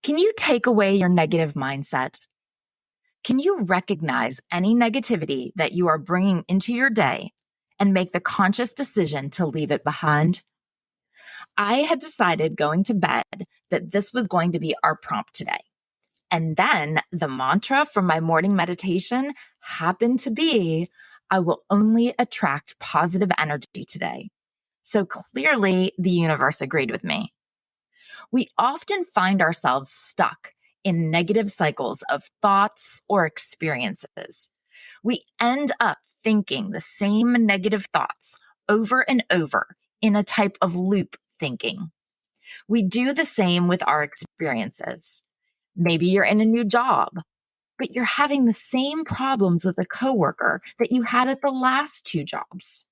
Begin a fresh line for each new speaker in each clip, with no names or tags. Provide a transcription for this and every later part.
Can you take away your negative mindset? Can you recognize any negativity that you are bringing into your day and make the conscious decision to leave it behind? I had decided going to bed that this was going to be our prompt today. And then the mantra from my morning meditation happened to be, I will only attract positive energy today. So clearly the universe agreed with me. We often find ourselves stuck in negative cycles of thoughts or experiences. We end up thinking the same negative thoughts over and over in a type of loop thinking. We do the same with our experiences. Maybe you're in a new job, but you're having the same problems with a coworker that you had at the last two jobs.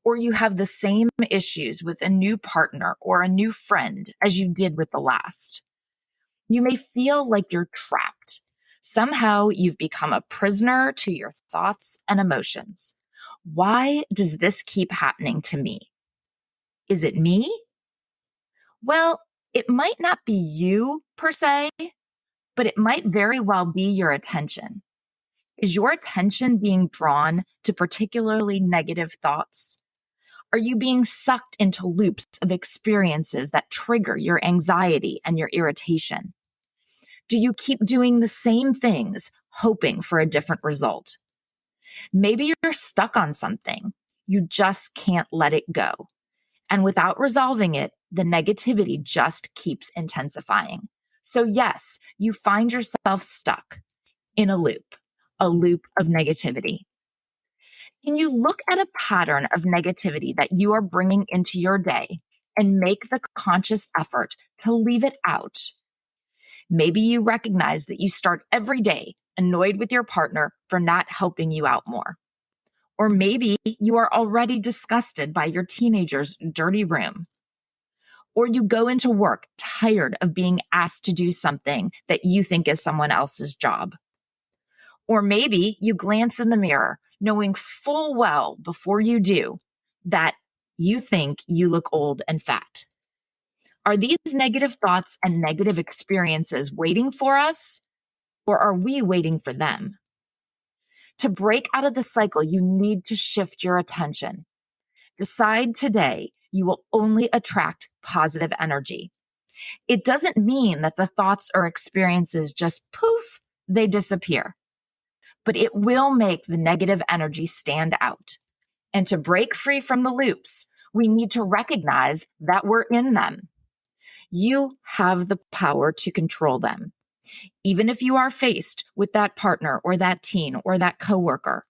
Or you have the same issues with a new partner or a new friend as you did with the last. You may feel like you're trapped. Somehow you've become a prisoner to your thoughts and emotions. Why does this keep happening to me? Is it me? Well, it might not be you per se, but it might very well be your attention. Is your attention being drawn to particularly negative thoughts? Are you being sucked into loops of experiences that trigger your anxiety and your irritation? Do you keep doing the same things, hoping for a different result? Maybe you're stuck on something. You just can't let it go. And without resolving it, the negativity just keeps intensifying. So yes, you find yourself stuck in a loop of negativity. Can you look at a pattern of negativity that you are bringing into your day and make the conscious effort to leave it out? Maybe you recognize that you start every day annoyed with your partner for not helping you out more. Or maybe you are already disgusted by your teenager's dirty room. Or you go into work tired of being asked to do something that you think is someone else's job. Or maybe you glance in the mirror, knowing full well before you do that you think you look old and fat. Are these negative thoughts and negative experiences waiting for us, or are we waiting for them? To break out of the cycle, you need to shift your attention. Decide today you will only attract positive energy. It doesn't mean that the thoughts or experiences just poof, they disappear. But it will make the negative energy stand out. And to break free from the loops, we need to recognize that we're in them. You have the power to control them. Even if you are faced with that partner or that teen or that coworker,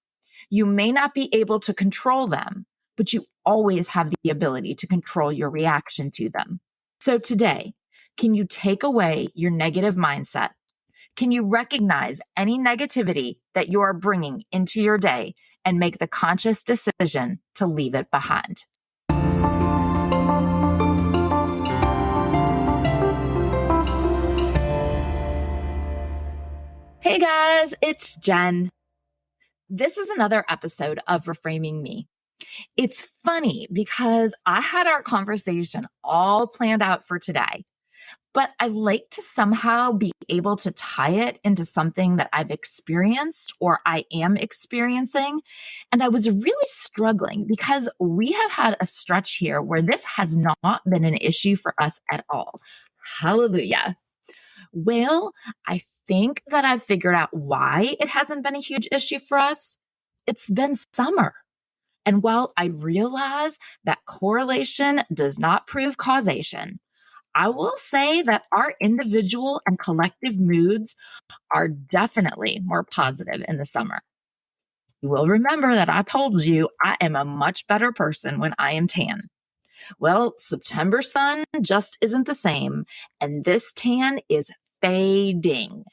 you may not be able to control them, but you always have the ability to control your reaction to them. So today, can you take away your negative mindset? Can you recognize any negativity that you are bringing into your day and make the conscious decision to leave it behind? Hey guys, it's Jen. This is another episode of Reframing Me. It's funny because I had our conversation all planned out for today, but I like to somehow be able to tie it into something that I've experienced or I am experiencing. And I was really struggling because we have had a stretch here where this has not been an issue for us at all. Hallelujah. Well, I think that I've figured out why it hasn't been a huge issue for us. It's been summer. And while I realize that correlation does not prove causation, I will say that our individual and collective moods are definitely more positive in the summer. You will remember that I told you I am a much better person when I am tan. Well, September sun just isn't the same, and this tan is fading.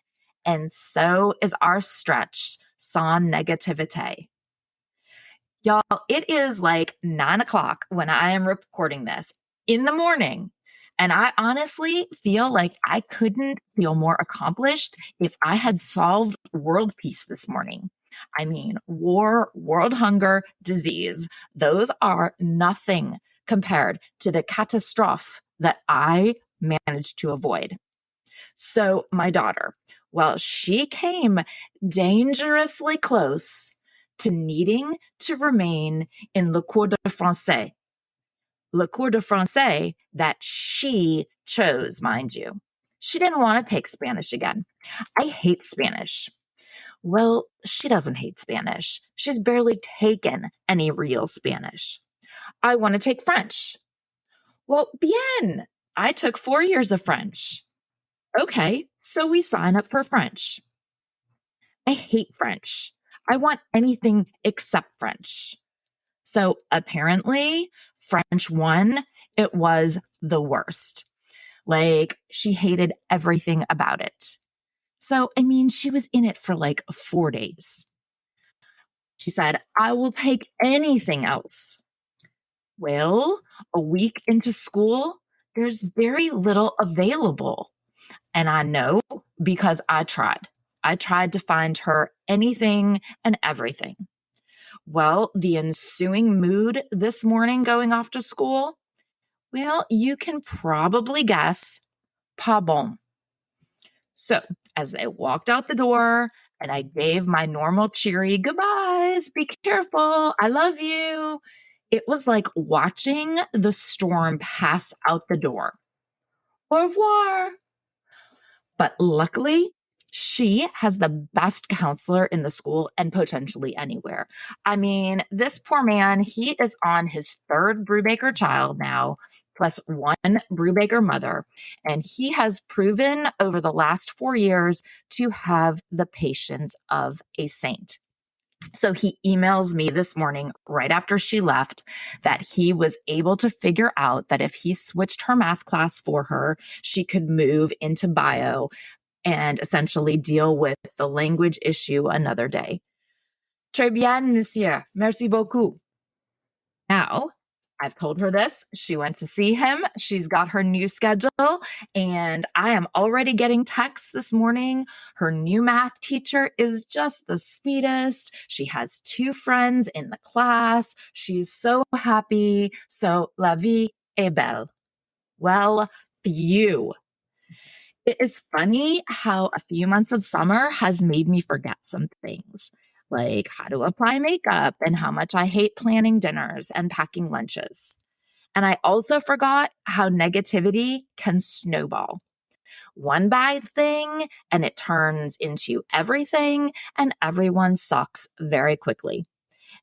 And so is our stretch, sans negativity. Y'all, it is like 9 o'clock when I am recording this in the morning. And I honestly feel like I couldn't feel more accomplished if I had solved world peace this morning. I mean, war, world hunger, disease, those are nothing compared to the catastrophe that I managed to avoid. So my daughter, well, she came dangerously close to needing to remain in le cours de français. Le cours de français that she chose, mind you. She didn't want to take Spanish again. I hate Spanish. Well, she doesn't hate Spanish. She's barely taken any real Spanish. I want to take French. Well, bien. I took 4 years of French. Okay, so we sign up for French. I hate French. I want anything except French. So apparently, French 1, it was the worst. Like, she hated everything about it. So, I mean, she was in it for like 4 days. She said, I will take anything else. Well, a week into school, there's very little available. And I know because I tried. I tried to find her anything and everything. Well, the ensuing mood this morning going off to school, well, you can probably guess, pas bon. So as they walked out the door and I gave my normal cheery goodbyes, be careful, I love you, it was like watching the storm pass out the door. Au revoir. But luckily, she has the best counselor in the school and potentially anywhere. I mean, this poor man, he is on his third Brubaker child now, plus one Brubaker mother. And he has proven over the last 4 years to have the patience of a saint. So he emails me this morning, right after she left, that he was able to figure out that if he switched her math class for her, she could move into bio and essentially deal with the language issue another day. Très bien, monsieur. Merci beaucoup. Now, I've told her this. She went to see him. She's got her new schedule, and I am already getting texts this morning. Her new math teacher is just the sweetest. She has 2 friends in the class. She's so happy. So, la vie est belle. Well, phew. It is funny how a few months of summer has made me forget some things, like how to apply makeup and how much I hate planning dinners and packing lunches. And I also forgot how negativity can snowball. One bad thing and it turns into everything, and everyone sucks very quickly.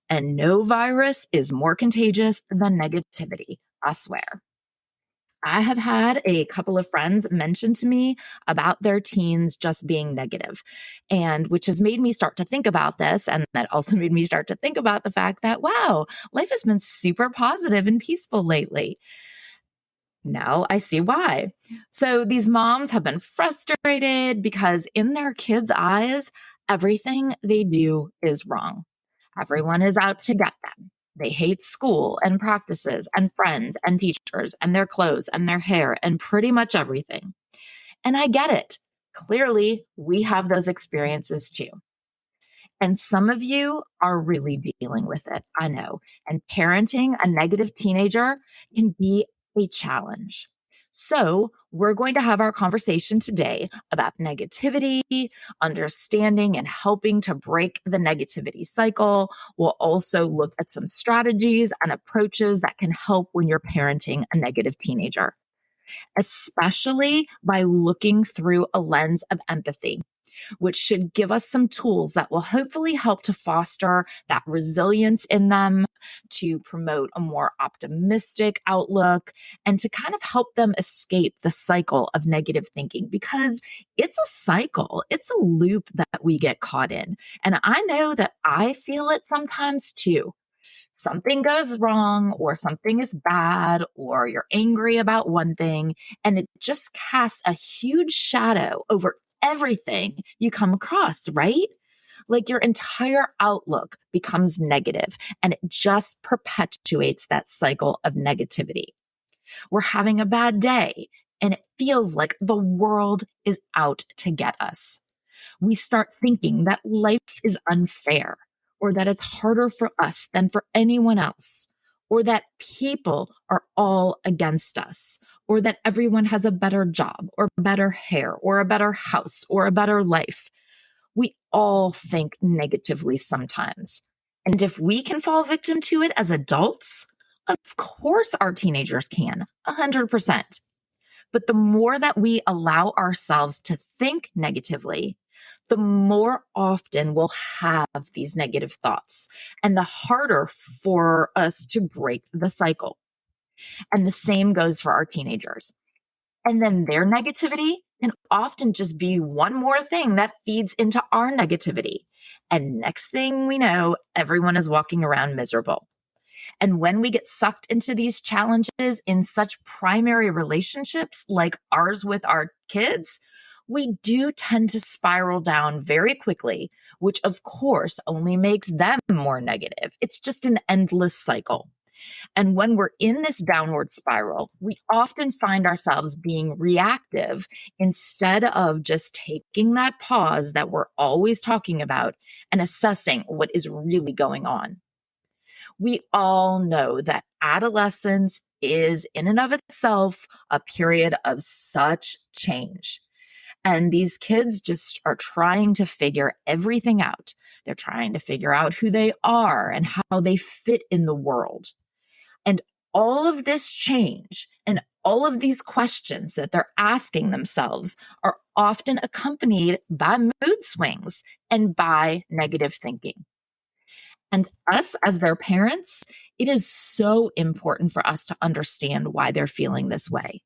And no virus is more contagious than negativity, I swear. I have had a couple of friends mention to me about their teens just being negative, and which has made me start to think about this. And that also made me start to think about the fact that, wow, life has been super positive and peaceful lately. Now I see why. So these moms have been frustrated because in their kids' eyes, everything they do is wrong. Everyone is out to get them. They hate school and practices and friends and teachers and their clothes and their hair and pretty much everything. And I get it. Clearly, we have those experiences too. And some of you are really dealing with it, I know. And parenting a negative teenager can be a challenge. So, we're going to have our conversation today about negativity, understanding and helping to break the negativity cycle. We'll also look at some strategies and approaches that can help when you're parenting a negative teenager, especially by looking through a lens of empathy, which should give us some tools that will hopefully help to foster that resilience in them, to promote a more optimistic outlook, and to kind of help them escape the cycle of negative thinking, because it's a cycle. It's a loop that we get caught in. And I know that I feel it sometimes too. Something goes wrong or something is bad or you're angry about one thing, and it just casts a huge shadow over everything you come across, right? Like your entire outlook becomes negative and it just perpetuates that cycle of negativity. We're having a bad day and it feels like the world is out to get us. We start thinking that life is unfair or that it's harder for us than for anyone else, or that people are all against us, or that everyone has a better job, or better hair, or a better house, or a better life. We all think negatively sometimes. And if we can fall victim to it as adults, of course our teenagers can, 100%. But the more that we allow ourselves to think negatively, the more often we'll have these negative thoughts and the harder for us to break the cycle. And the same goes for our teenagers. And then their negativity can often just be one more thing that feeds into our negativity. And next thing we know, everyone is walking around miserable. And when we get sucked into these challenges in such primary relationships like ours with our kids, we do tend to spiral down very quickly, which of course only makes them more negative. It's just an endless cycle. And when we're in this downward spiral, we often find ourselves being reactive instead of just taking that pause that we're always talking about and assessing what is really going on. We all know that adolescence is, in and of itself, a period of such change. And these kids just are trying to figure everything out. They're trying to figure out who they are and how they fit in the world. And all of this change and all of these questions that they're asking themselves are often accompanied by mood swings and by negative thinking. And us as their parents, it is so important for us to understand why they're feeling this way,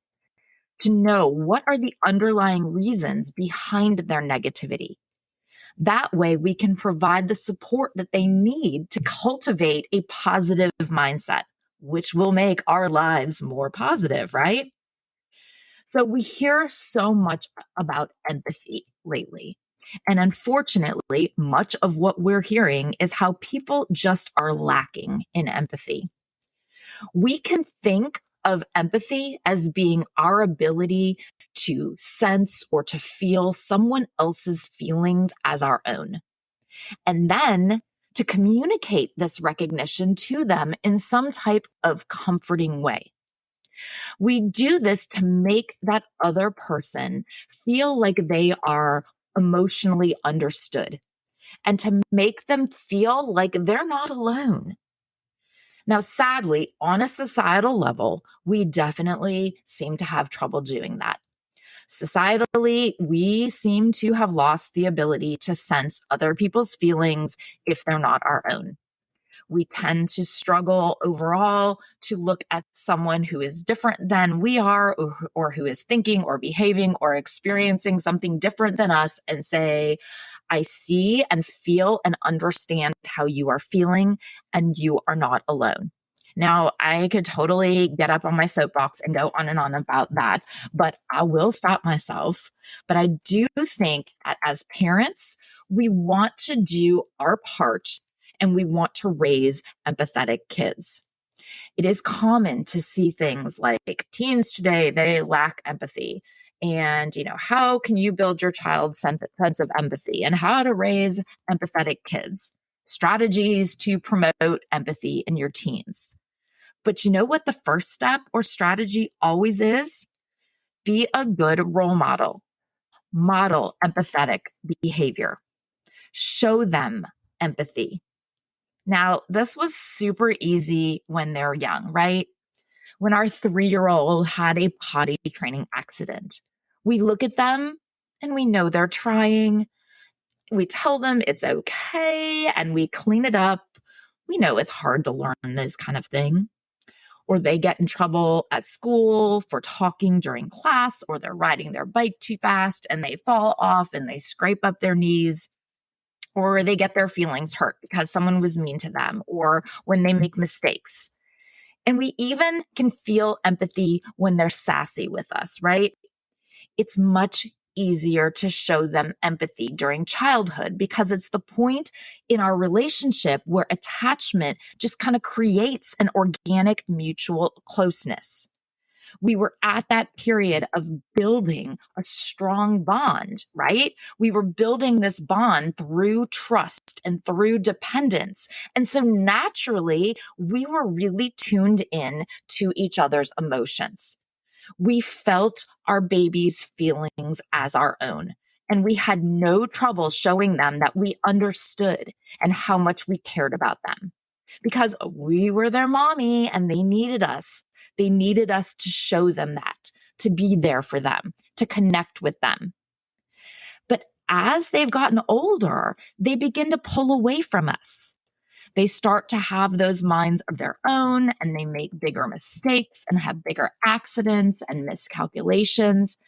to know what are the underlying reasons behind their negativity. That way, we can provide the support that they need to cultivate a positive mindset, which will make our lives more positive, right? So we hear so much about empathy lately. And unfortunately, much of what we're hearing is how people just are lacking in empathy. We can think of empathy as being our ability to sense or to feel someone else's feelings as our own, and then to communicate this recognition to them in some type of comforting way. We do this to make that other person feel like they are emotionally understood and to make them feel like they're not alone. Now, sadly, on a societal level, we definitely seem to have trouble doing that. Societally, we seem to have lost the ability to sense other people's feelings if they're not our own. We tend to struggle overall to look at someone who is different than we are, or who is thinking or behaving or experiencing something different than us and say, I see and feel and understand how you are feeling, and you are not alone. Now, I could totally get up on my soapbox and go on and on about that, but I will stop myself. But I do think that as parents, we want to do our part and we want to raise empathetic kids. It is common to see things like teens today, they lack empathy. And, how can you build your child's sense of empathy and how to raise empathetic kids? Strategies to promote empathy in your teens. But you know what the first step or strategy always is? Be a good role model. Model empathetic behavior. Show them empathy. Now, this was super easy when they're young, right? When our 3-year-old had a potty training accident, we look at them and we know they're trying. We tell them it's okay and we clean it up. We know it's hard to learn this kind of thing. Or they get in trouble at school for talking during class, or they're riding their bike too fast and they fall off and they scrape up their knees, or they get their feelings hurt because someone was mean to them, or when they make mistakes. And we even can feel empathy when they're sassy with us, right? It's much easier to show them empathy during childhood because it's the point in our relationship where attachment just kind of creates an organic mutual closeness. We were at that period of building a strong bond, right? We were building this bond through trust and through dependence. And so naturally, we were really tuned in to each other's emotions. We felt our baby's feelings as our own. And we had no trouble showing them that we understood and how much we cared about them because we were their mommy and they needed us. They needed us to show them that, to be there for them, to connect with them. But as they've gotten older, they begin to pull away from us. They start to have those minds of their own and they make bigger mistakes and have bigger accidents and miscalculations.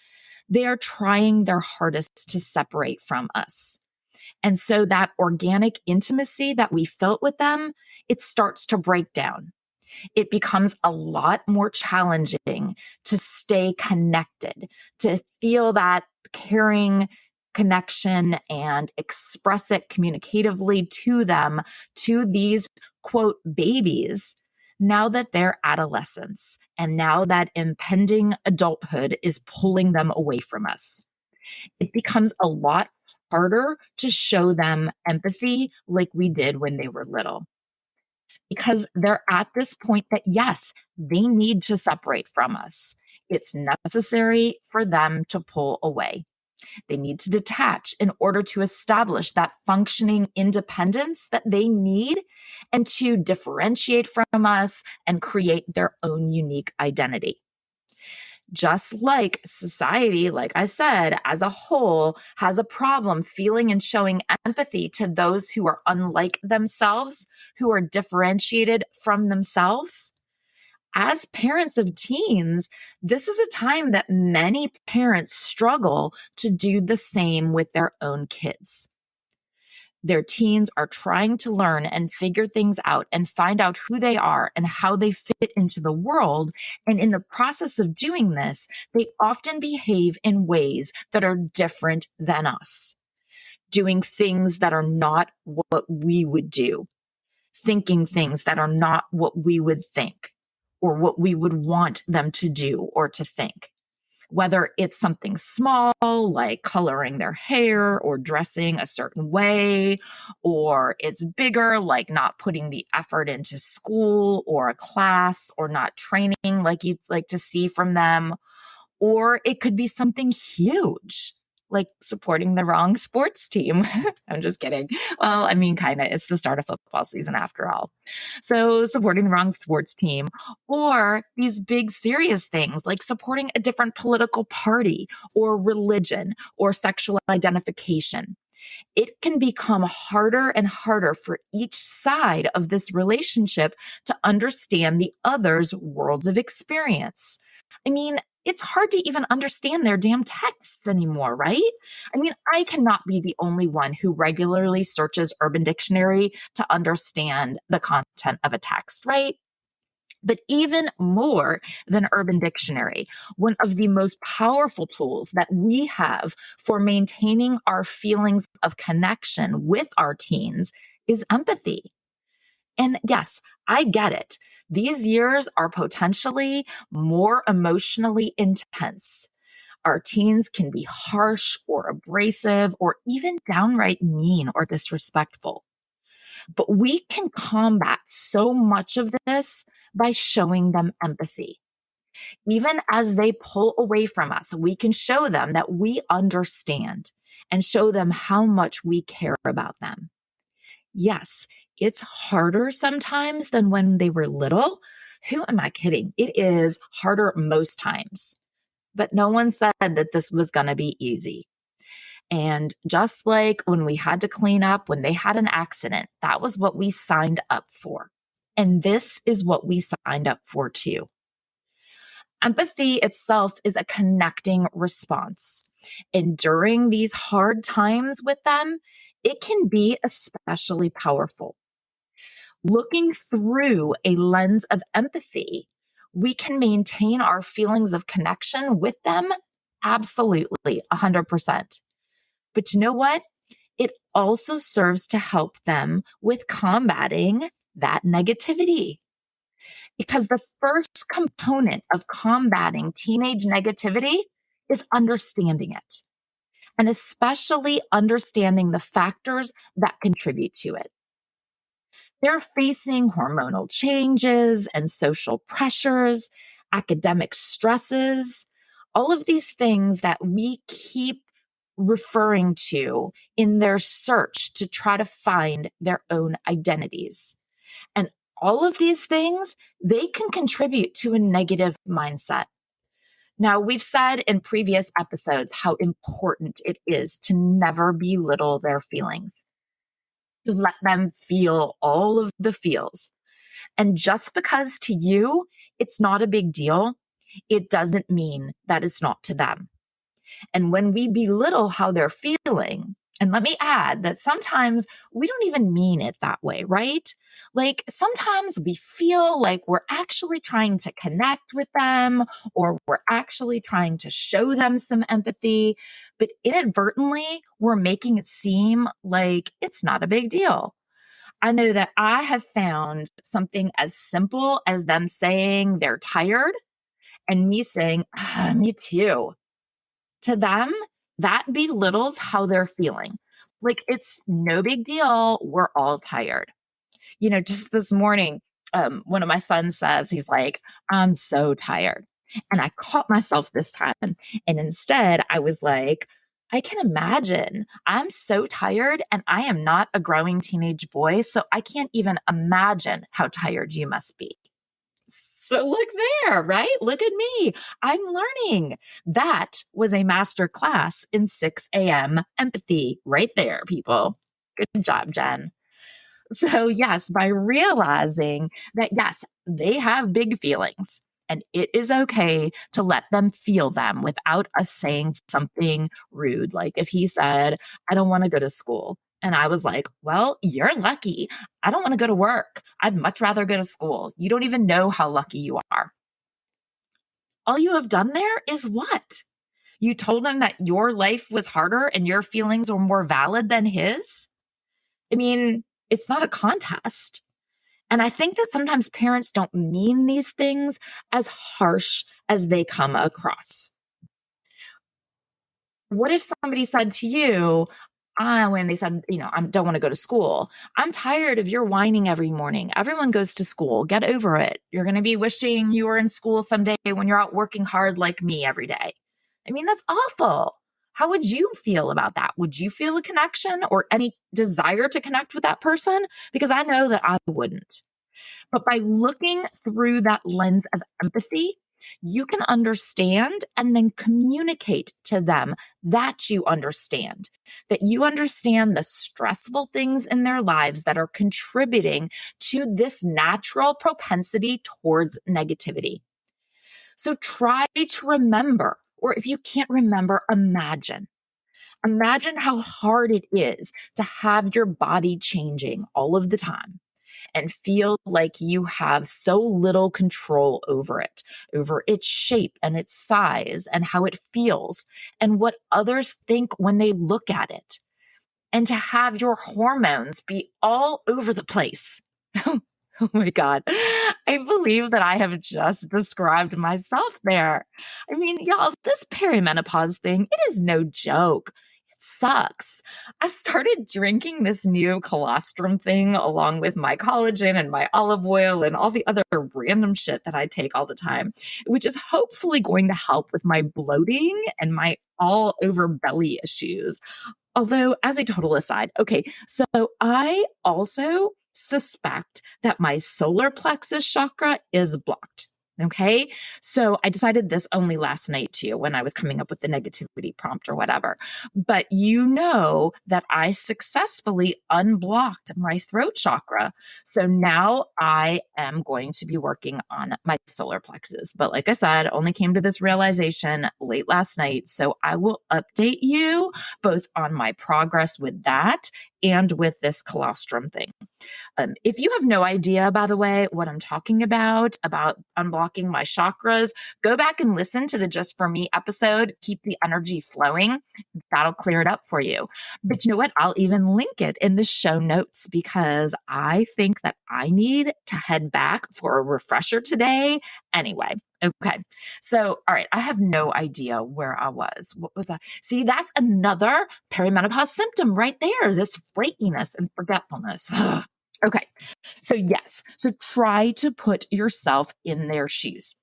They are trying their hardest to separate from us. And so that organic intimacy that we felt with them, it starts to break down. It becomes a lot more challenging to stay connected, to feel that caring connection and express it communicatively to them, to these quote babies, now that they're adolescents and now that impending adulthood is pulling them away from us. It becomes a lot harder to show them empathy like we did when they were little because they're at this point that, yes, they need to separate from us. It's necessary for them to pull away. They need to detach in order to establish that functioning independence that they need and to differentiate from us and create their own unique identity. Just like society, like I said, as a whole, has a problem feeling and showing empathy to those who are unlike themselves, who are differentiated from themselves. As parents of teens, this is a time that many parents struggle to do the same with their own kids. Their teens are trying to learn and figure things out and find out who they are and how they fit into the world. And in the process of doing this, they often behave in ways that are different than us, doing things that are not what we would do, thinking things that are not what we would think or what we would want them to do or to think. Whether it's something small like coloring their hair or dressing a certain way, or it's bigger like not putting the effort into school or a class or not training like you'd like to see from them, or it could be something huge like supporting the wrong sports team. I'm just kidding. Well, I mean, kind of, it's the start of football season after all. So supporting the wrong sports team or these big serious things like supporting a different political party or religion or sexual identification. It can become harder and harder for each side of this relationship to understand the other's worlds of experience. I mean, it's hard to even understand their damn texts anymore, right? I mean, I cannot be the only one who regularly searches Urban Dictionary to understand the content of a text, right? But even more than Urban Dictionary, one of the most powerful tools that we have for maintaining our feelings of connection with our teens is empathy. And yes, I get it. These years are potentially more emotionally intense. Our teens can be harsh or abrasive or even downright mean or disrespectful. But we can combat so much of this by showing them empathy. Even as they pull away from us, we can show them that we understand and show them how much we care about them. Yes, it's harder sometimes than when they were little. Who am I kidding? It is harder most times. But no one said that this was going to be easy. And just like when we had to clean up when they had an accident, that was what we signed up for. And this is what we signed up for too. Empathy itself is a connecting response. And during these hard times with them, it can be especially powerful. Looking through a lens of empathy, we can maintain our feelings of connection with them absolutely 100%. But you know what? It also serves to help them with combating that negativity. Because the first component of combating teenage negativity is understanding it, and especially understanding the factors that contribute to it. They're facing hormonal changes and social pressures, academic stresses, all of these things that we keep referring to in their search to try to find their own identities. And all of these things, they can contribute to a negative mindset. Now, we've said in previous episodes how important it is to never belittle their feelings, to let them feel all of the feels. And just because to you it's not a big deal, it doesn't mean that it's not to them. And when we belittle how they're feeling, and let me add that sometimes we don't even mean it that way, right? Like sometimes we feel like we're actually trying to connect with them or we're actually trying to show them some empathy, but inadvertently we're making it seem like it's not a big deal. I know that I have found something as simple as them saying they're tired and me saying, me too. To them, that belittles how they're feeling. Like it's no big deal. We're all tired. Just this morning, one of my sons says, he's like, I'm so tired. And I caught myself this time. And instead, I was like, I can imagine. I'm so tired and I am not a growing teenage boy. So I can't even imagine how tired you must be. So look there, right? Look at me. I'm learning. That was a master class in 6 a.m. empathy right there, people. Good job, Jen. So, yes, by realizing that, yes, they have big feelings and it is okay to let them feel them without us saying something rude. Like if he said, I don't want to go to school. And I was like, well, you're lucky. I don't want to go to work. I'd much rather go to school. You don't even know how lucky you are. All you have done there is what? You told him that your life was harder and your feelings were more valid than his? I mean, it's not a contest. And I think that sometimes parents don't mean these things as harsh as they come across. What if somebody said to you, when they said, I don't want to go to school, I'm tired of your whining every morning. Everyone goes to school. Get over it. You're going to be wishing you were in school someday when you're out working hard like me every day. I mean, that's awful. How would you feel about that? Would you feel a connection or any desire to connect with that person? Because I know that I wouldn't. But by looking through that lens of empathy, you can understand and then communicate to them that you understand the stressful things in their lives that are contributing to this natural propensity towards negativity. So try to remember, or if you can't remember, imagine. Imagine how hard it is to have your body changing all of the time and feel like you have so little control over it, over its shape and its size and how it feels and what others think when they look at it. And to have your hormones be all over the place. Oh my God. I believe that I have just described myself there. I mean, y'all, this perimenopause thing, it is no joke. It sucks. I started drinking this new colostrum thing along with my collagen and my olive oil and all the other random shit that I take all the time, which is hopefully going to help with my bloating and my all over belly issues. Although, as a total aside, okay, so I also suspect that my solar plexus chakra is blocked. Okay. So I decided this only last night too, when I was coming up with the negativity prompt or whatever. But you know that I successfully unblocked my throat chakra. So now I am going to be working on my solar plexus. But like I said, only came to this realization late last night. So I will update you both on my progress with that and with this colostrum thing. If you have no idea, by the way, what I'm talking about unblocking my chakras, go back and listen to the Just For Me episode. Keep the energy flowing. That'll clear it up for you. But you know what? I'll even link it in the show notes because I think that I need to head back for a refresher today. Anyway, okay. So, all right, I have no idea where I was. What was I? See, that's another perimenopause symptom right there, this flakiness and forgetfulness. Okay. So yes. So try to put yourself in their shoes.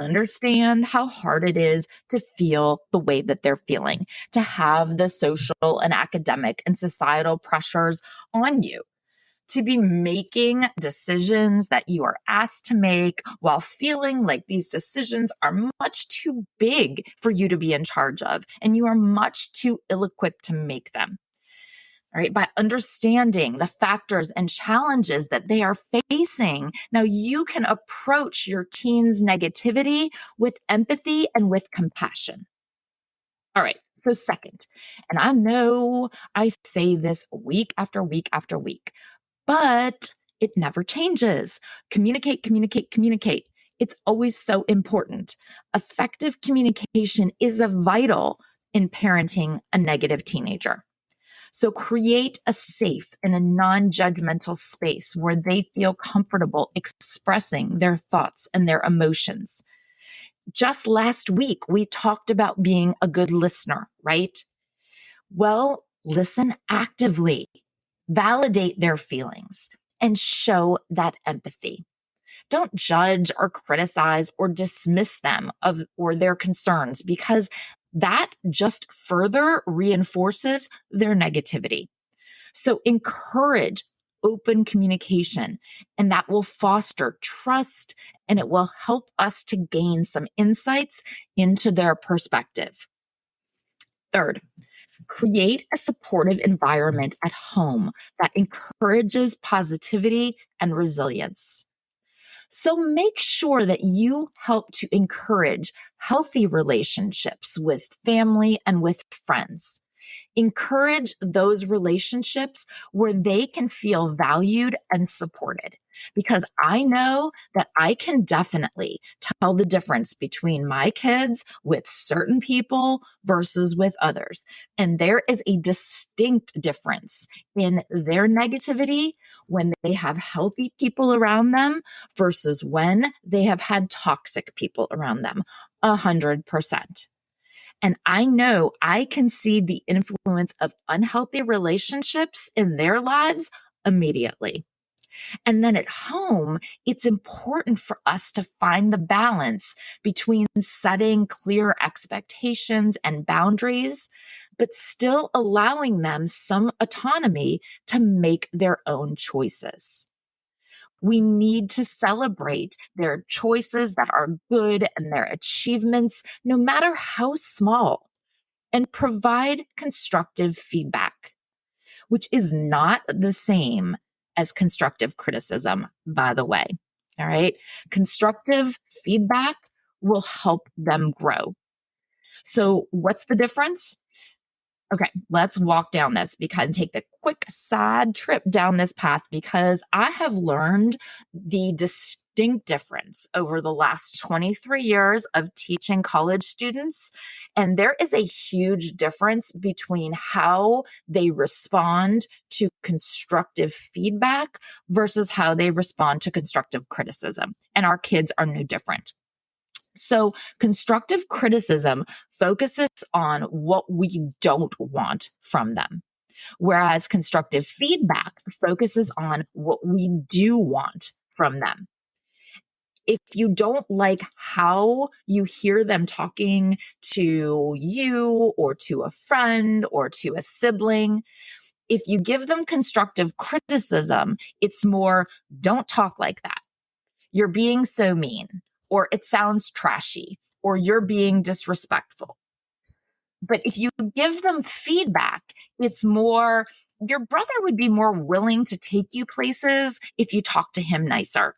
Understand how hard it is to feel the way that they're feeling, to have the social and academic and societal pressures on you, to be making decisions that you are asked to make while feeling like these decisions are much too big for you to be in charge of, and you are much too ill-equipped to make them. All right, by understanding the factors and challenges that they are facing, now you can approach your teen's negativity with empathy and with compassion. All right, so second, and I know I say this week after week after week, but it never changes. Communicate, communicate, communicate. It's always so important. Effective communication is a vital in parenting a negative teenager. So create a safe and a non-judgmental space where they feel comfortable expressing their thoughts and their emotions. Just last week, we talked about being a good listener, right? Well, listen actively, validate their feelings, and show that empathy. Don't judge or criticize or dismiss them or their concerns because that just further reinforces their negativity. So encourage open communication, and that will foster trust and it will help us to gain some insights into their perspective. Third, create a supportive environment at home that encourages positivity and resilience. So make sure that you help to encourage healthy relationships with family and with friends. Encourage those relationships where they can feel valued and supported. Because I know that I can definitely tell the difference between my kids with certain people versus with others. And there is a distinct difference in their negativity when they have healthy people around them versus when they have had toxic people around them. 100%. And I know I can see the influence of unhealthy relationships in their lives immediately. And then at home, it's important for us to find the balance between setting clear expectations and boundaries, but still allowing them some autonomy to make their own choices. We need to celebrate their choices that are good and their achievements, no matter how small, and provide constructive feedback, which is not the same as constructive criticism, by the way. All right. Constructive feedback will help them grow. So, what's the difference? Okay, let's walk down this because take the quick side trip down this path because I have learned the distinct difference over the last 23 years of teaching college students. And there is a huge difference between how they respond to constructive feedback versus how they respond to constructive criticism. And our kids are no different. So constructive criticism focuses on what we don't want from them, whereas constructive feedback focuses on what we do want from them. If you don't like how you hear them talking to you or to a friend or to a sibling, if you give them constructive criticism, it's more, don't talk like that. You're being so mean, or it sounds trashy, or you're being disrespectful. But if you give them feedback, it's more, your brother would be more willing to take you places if you talk to him nicer.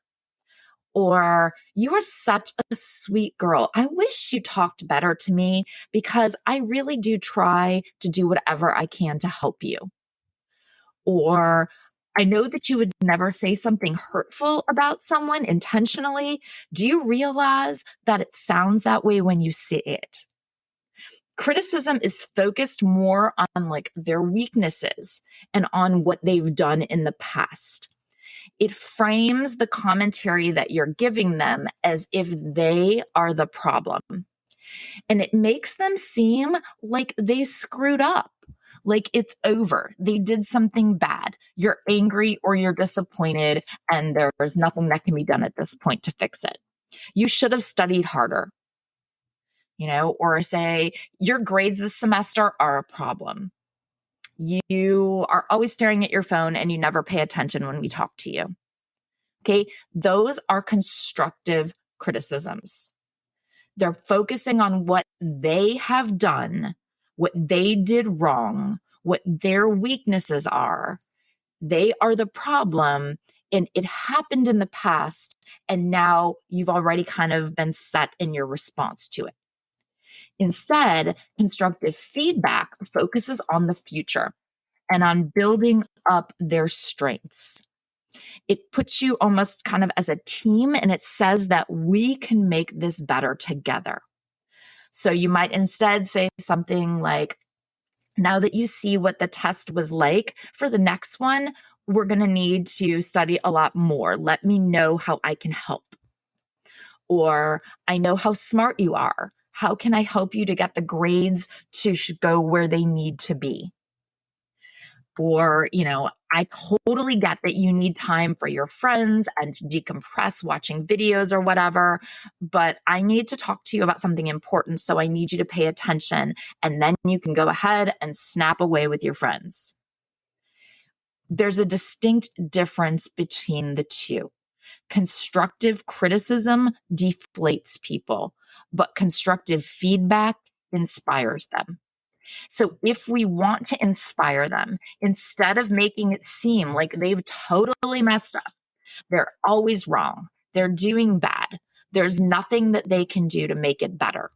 Or you are such a sweet girl. I wish you talked better to me because I really do try to do whatever I can to help you. Or I know that you would never say something hurtful about someone intentionally. Do you realize that it sounds that way when you say it? Criticism is focused more on like their weaknesses and on what they've done in the past. It frames the commentary that you're giving them as if they are the problem. And it makes them seem like they screwed up, like it's over. They did something bad. You're angry or you're disappointed, and there's nothing that can be done at this point to fix it. You should have studied harder, or say, your grades this semester are a problem. You are always staring at your phone and you never pay attention when we talk to you. Okay. Those are constructive criticisms. They're focusing on what they have done, what they did wrong, what their weaknesses are. They are the problem, and it happened in the past, and now you've already kind of been set in your response to it. Instead, constructive feedback focuses on the future and on building up their strengths. It puts you almost kind of as a team, and it says that we can make this better together. So you might instead say something like, now that you see what the test was like, for the next one, we're going to need to study a lot more. Let me know how I can help. Or, I know how smart you are. How can I help you to get the grades to go where they need to be? Or, I totally get that you need time for your friends and to decompress watching videos or whatever, but I need to talk to you about something important. So I need you to pay attention, and then you can go ahead and snap away with your friends. There's a distinct difference between the two. Constructive criticism deflates people, but constructive feedback inspires them. So if we want to inspire them, instead of making it seem like they've totally messed up, they're always wrong, they're doing bad, there's nothing that they can do to make it better.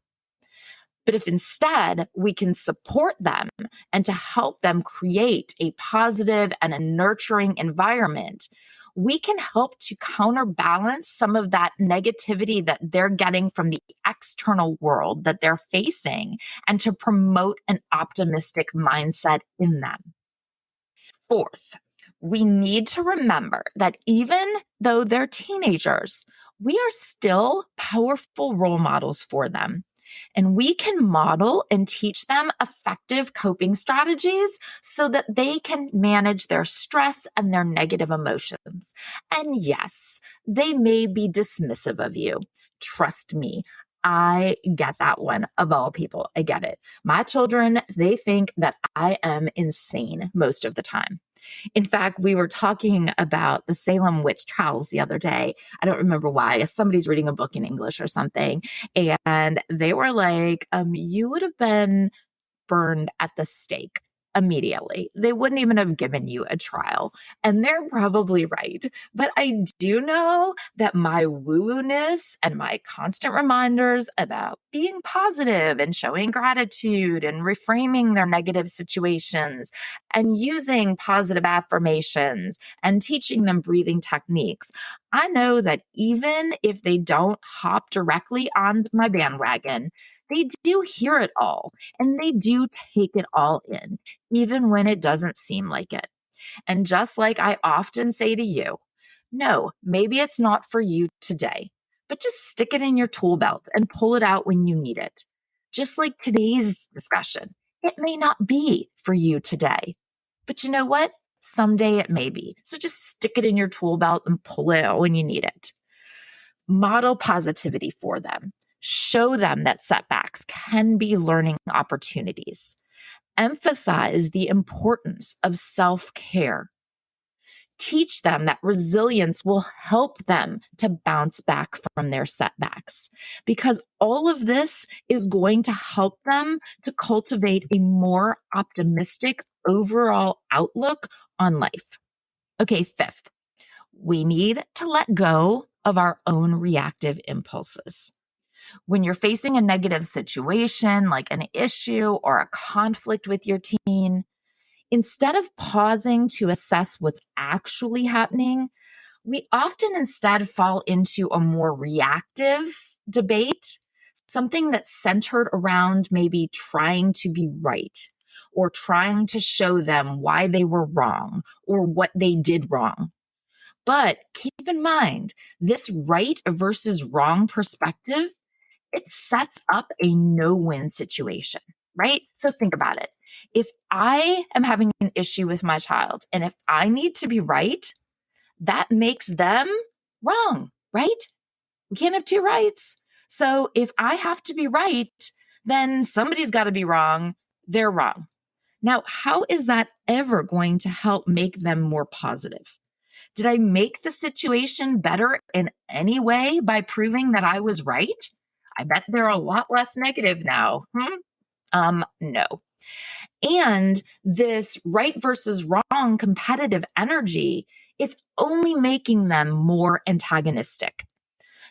But if instead we can support them and to help them create a positive and a nurturing environment, we can help to counterbalance some of that negativity that they're getting from the external world that they're facing, and to promote an optimistic mindset in them. Fourth, we need to remember that even though they're teenagers, we are still powerful role models for them. And we can model and teach them effective coping strategies so that they can manage their stress and their negative emotions. And yes, they may be dismissive of you. Trust me, I get that one of all people. I get it. My children, they think that I am insane most of the time. In fact, we were talking about the Salem witch trials the other day. I don't remember why. Somebody's reading a book in English or something. And they were like, you would have been burned at the stake immediately. They wouldn't even have given you a trial. And they're probably right. But I do know that my woo-woo-ness and my constant reminders about being positive and showing gratitude and reframing their negative situations and using positive affirmations and teaching them breathing techniques, I know that even if they don't hop directly on my bandwagon, they do hear it all and they do take it all in, even when it doesn't seem like it. And just like I often say to you, no, maybe it's not for you today, but just stick it in your tool belt and pull it out when you need it. Just like today's discussion, it may not be for you today, but you know what? Someday it may be. So just stick it in your tool belt and pull it out when you need it. Model positivity for them. Show them that setbacks can be learning opportunities. Emphasize the importance of self-care. Teach them that resilience will help them to bounce back from their setbacks, because all of this is going to help them to cultivate a more optimistic overall outlook on life. Okay, fifth, we need to let go of our own reactive impulses. When you're facing a negative situation, like an issue or a conflict with your teen, Instead of pausing to assess what's actually happening, we often instead fall into a more reactive debate, something that's centered around maybe trying to be right or trying to show them why they were wrong or what they did wrong. But keep in mind, this right versus wrong perspective, it sets up a no-win situation, right? So think about it. If I am having an issue with my child and if I need to be right, that makes them wrong, right? We can't have two rights. So if I have to be right, then somebody's got to be wrong. They're wrong. Now, how is that ever going to help make them more positive? Did I make the situation better in any way by proving that I was right? I bet they're a lot less negative now. No. And this right versus wrong competitive energy, it's only making them more antagonistic.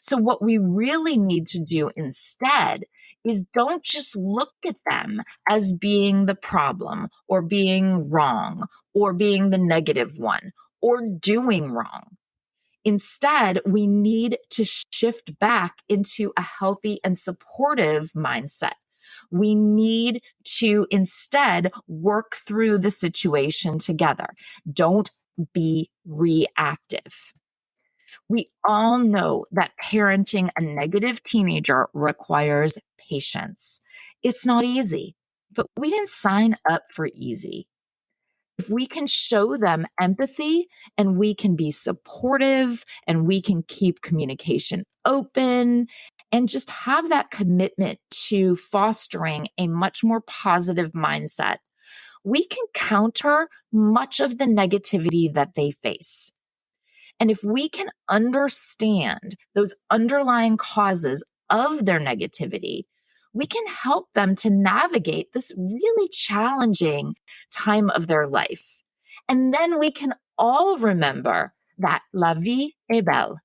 So what we really need to do instead is don't just look at them as being the problem or being wrong or being the negative one or doing wrong. Instead, we need to shift back into a healthy and supportive mindset. We need to instead work through the situation together. Don't be reactive. We all know that parenting a negative teenager requires patience. It's not easy, but we didn't sign up for easy. If we can show them empathy and we can be supportive and we can keep communication open and just have that commitment to fostering a much more positive mindset, we can counter much of the negativity that they face. And if we can understand those underlying causes of their negativity, we can help them to navigate this really challenging time of their life. And then we can all remember that la vie est belle.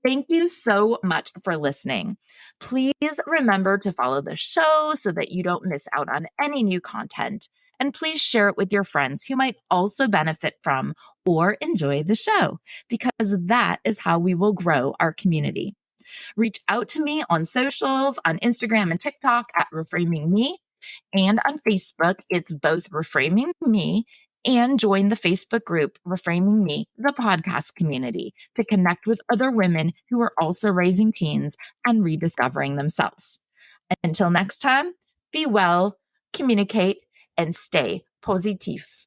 Thank you so much for listening. Please remember to follow the show so that you don't miss out on any new content. And please share it with your friends who might also benefit from or enjoy the show, because that is how we will grow our community. Reach out to me on socials, on Instagram and TikTok at Reframing Me. And on Facebook, it's both Reframing Me and join the Facebook group Reframing Me, the podcast community, to connect with other women who are also raising teens and rediscovering themselves. Until next time, be well, communicate, and stay positif.